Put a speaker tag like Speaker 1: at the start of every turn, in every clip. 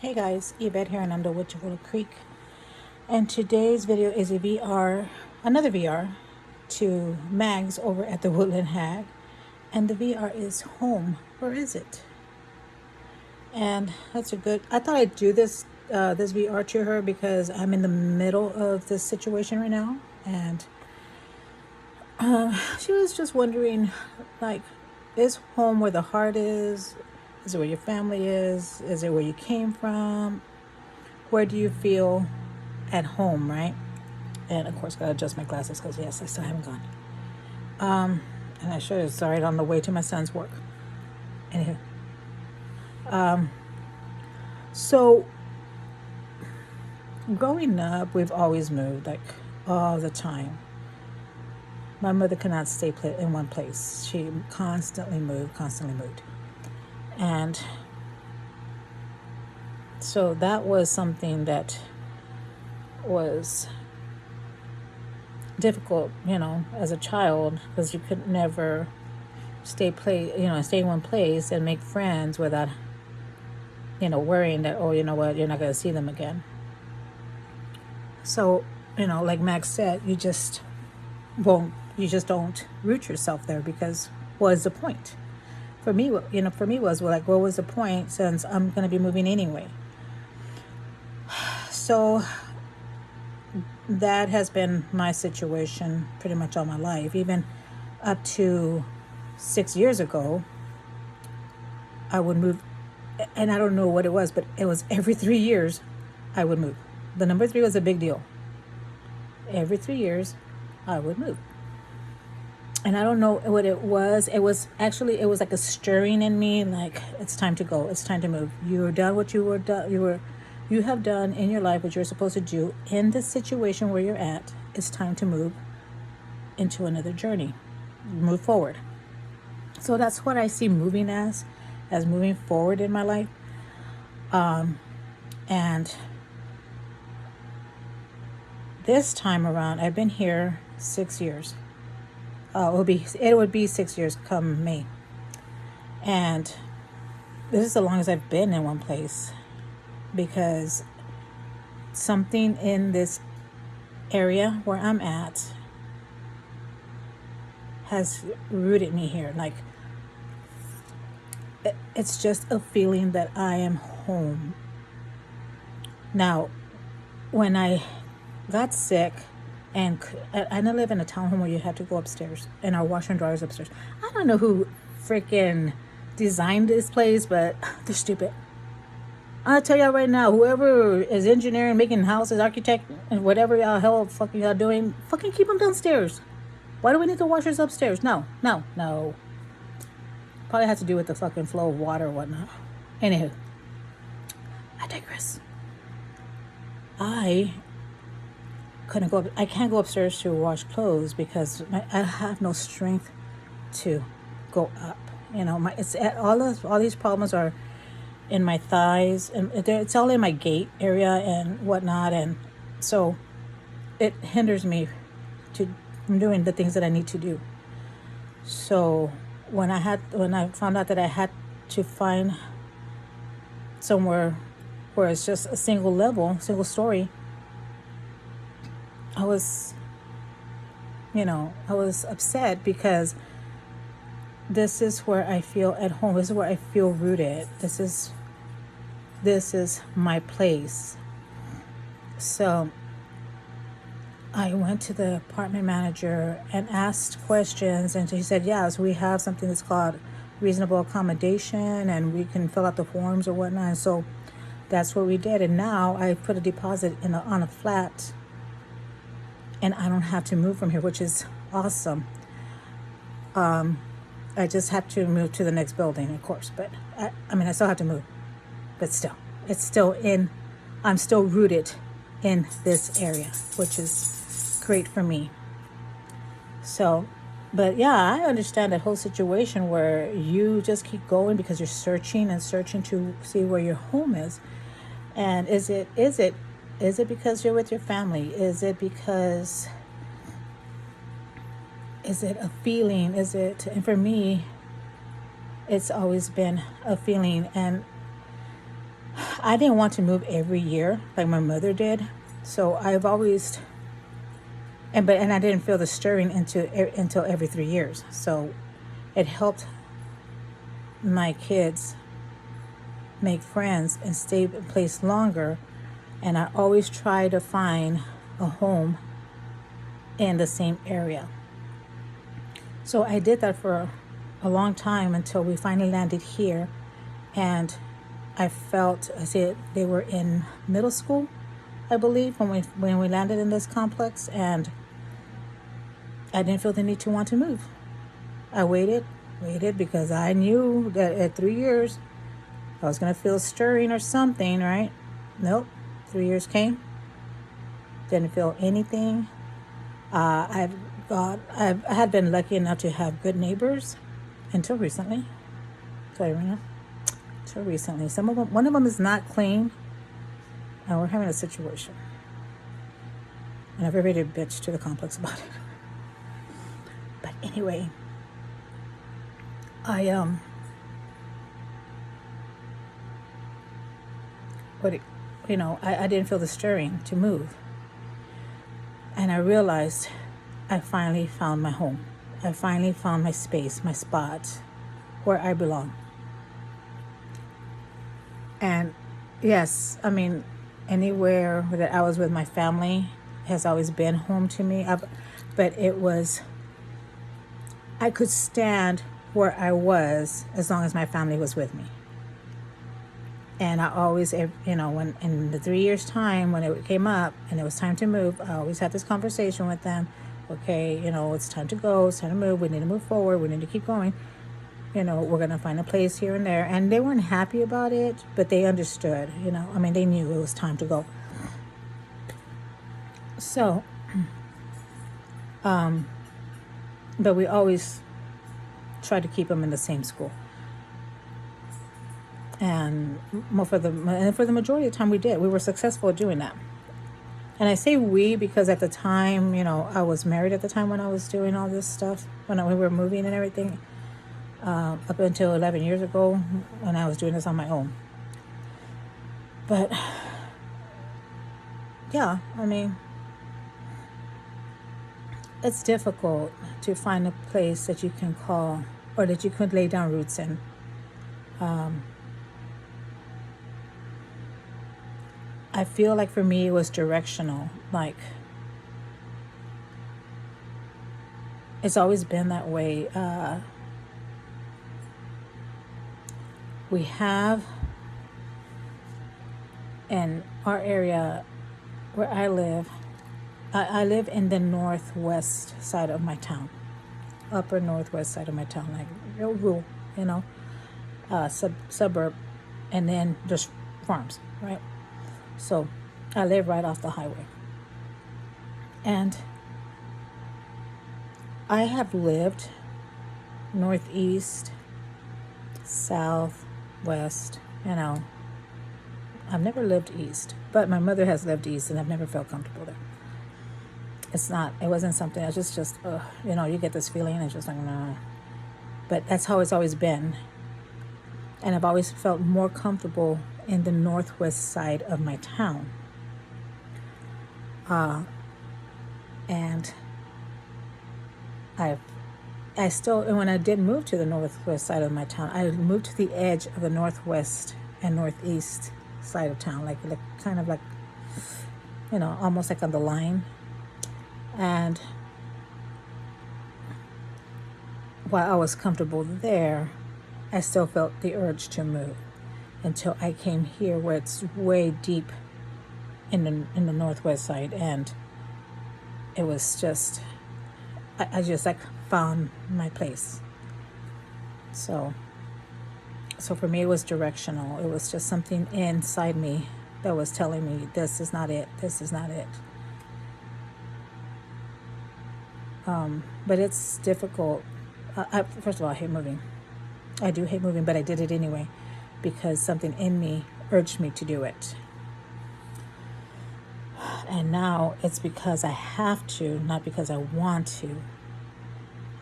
Speaker 1: Hey guys, Yvette here, and I'm the Witch of Willow Creek. And today's video is a VR, another VR, to Mags over at the Woodland Hag. And the VR is home. Where is it? And that's a good. I thought I'd do this VR to her because I'm in the middle of this situation right now, and she was just wondering, like, is home where the heart is? Is it where your family is? Is it where you came from? Where do you feel at home, right? And of course, gotta adjust my glasses because yes, I still haven't gone. And I should have started on the way to my son's work. Anywho, so growing up, we've always moved, like, all the time. My mother could not stay in one place. She constantly moved, and so that was something that was difficult, as a child, because you could never stay in one place and make friends without, worrying that, oh, you know what, you're not going to see them again. So, like Max said, you just don't root yourself there, because what is the point? For me, was, well, like, what was the point, since I'm going to be moving anyway? So that has been my situation pretty much all my life. Even up to 6 years ago, I would move, and I don't know what it was, but it was every 3 years I would move. The number 3 was a big deal. Every 3 years I would move. And I don't know what it was. It was like a stirring in me, like, it's time to go. It's time to move. You're done what you have done in your life, what you're supposed to do in the situation where you're at. It's time to move into another journey, move forward. So that's what I see moving as moving forward in my life. And this time around, I've been here 6 years. It would be 6 years come May. And this is the longest I've been in one place, because something in this area where I'm at has rooted me here. Like, it's just a feeling that I am home. Now, when I got sick, and I live in a townhome where you have to go upstairs, and our washer and dryer is upstairs. I don't know who freaking designed this place, but they're stupid. I'll tell y'all right now, whoever is engineering, making houses, architect, and whatever y'all hell fucking y'all doing, fucking keep them downstairs. Why do we need the washers upstairs? No. Probably has to do with the fucking flow of water or whatnot. Anywho, I digress. I can't go upstairs to wash clothes because I have no strength to go up. All these problems are in my thighs, and it's all in my gait area and whatnot, and so it hinders me from doing the things that I need to do. So when I found out that I had to find somewhere where it's just a single story, I was upset, because this is where I feel at home. This is where I feel rooted. This is my place. So I went to the apartment manager and asked questions, and she said, yes, we have something that's called reasonable accommodation, and we can fill out the forms or whatnot. And so that's what we did. And now I put a deposit on a flat, and I don't have to move from here, which is awesome. I just have to move to the next building, of course, but I still have to move, but still, I'm still rooted in this area, which is great for me. So, but yeah, I understand that whole situation where you just keep going because you're searching to see where your home is. And is it because you're with your family? Is it a feeling? And for me, it's always been a feeling. And I didn't want to move every year like my mother did. So I've always, and I didn't feel the stirring until every 3 years. So it helped my kids make friends and stay in place longer. And I always try to find a home in the same area. So I did that for a long time until we finally landed here. And I said they were in middle school, I believe, when we landed in this complex, and I didn't feel the need to want to move. I waited because I knew that at 3 years I was gonna feel stirring or something, right? Nope. 3 years came, didn't feel anything. I had been lucky enough to have good neighbors until recently. Until recently, one of them is not clean, and we're having a situation. And I've already bitched to the complex about it. But anyway, I didn't feel the stirring to move, and I realized I finally found my home. I finally found my space, my spot, where I belong. And yes, I mean, anywhere that I was with my family has always been home to me. But I could stand where I was as long as my family was with me. And I always, when in the 3 years time, when it came up and it was time to move, I always had this conversation with them. Okay, it's time to go, it's time to move, we need to move forward, we need to keep going. We're going to find a place here and there. And they weren't happy about it, but they understood, they knew it was time to go. So, but we always tried to keep them in the same school. And for the majority of the time we did. We were successful at doing that. And I say we because at the time, I was married at the time when I was doing all this stuff, when we were moving and everything. Up until 11 years ago when I was doing this on my own. But yeah, it's difficult to find a place that you can call or that you could lay down roots in. I feel like for me it was directional. Like, it's always been that way. We have in our area where I live, I live in the northwest side of my town, upper northwest side of my town, like real rural, suburb, and then just farms, right? So I live right off the highway. And I have lived northeast, south, west, I've never lived east, but my mother has lived east and I've never felt comfortable there. It wasn't something, it's just you get this feeling and it's just like, no. But that's how it's always been. And I've always felt more comfortable in the northwest side of my town. And I still, and when I did move to the northwest side of my town, I moved to the edge of the northwest and northeast side of town, like kind of like, almost like on the line. And while I was comfortable there, I still felt the urge to move until I came here where it's way deep in the northwest side, and it was just, I just like found my place. So for me, it was directional. It was just something inside me that was telling me, this is not it. This is not it. But it's difficult. First of all, I hate moving. I do hate moving, but I did it anyway because something in me urged me to do it. And now it's because I have to, not because I want to.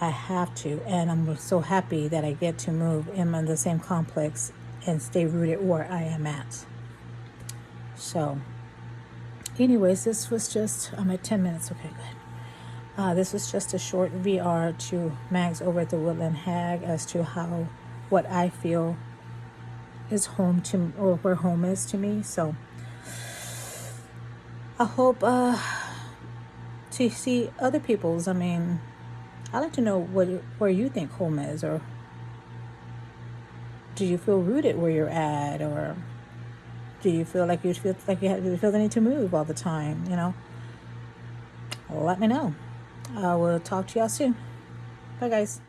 Speaker 1: I have to, and I'm so happy that I get to move in the same complex and stay rooted where I am at. So anyways, this was just, I'm at 10 minutes. Okay, good. This was just a short VR to Mags over at the Woodland Hag as to what I feel is home to, or where home is to me. So I hope to see other people's. I mean, I like to know where you think home is, or do you feel rooted where you're at, or do you feel like you feel the need to move all the time? Let me know. I will talk to y'all soon. Bye, guys.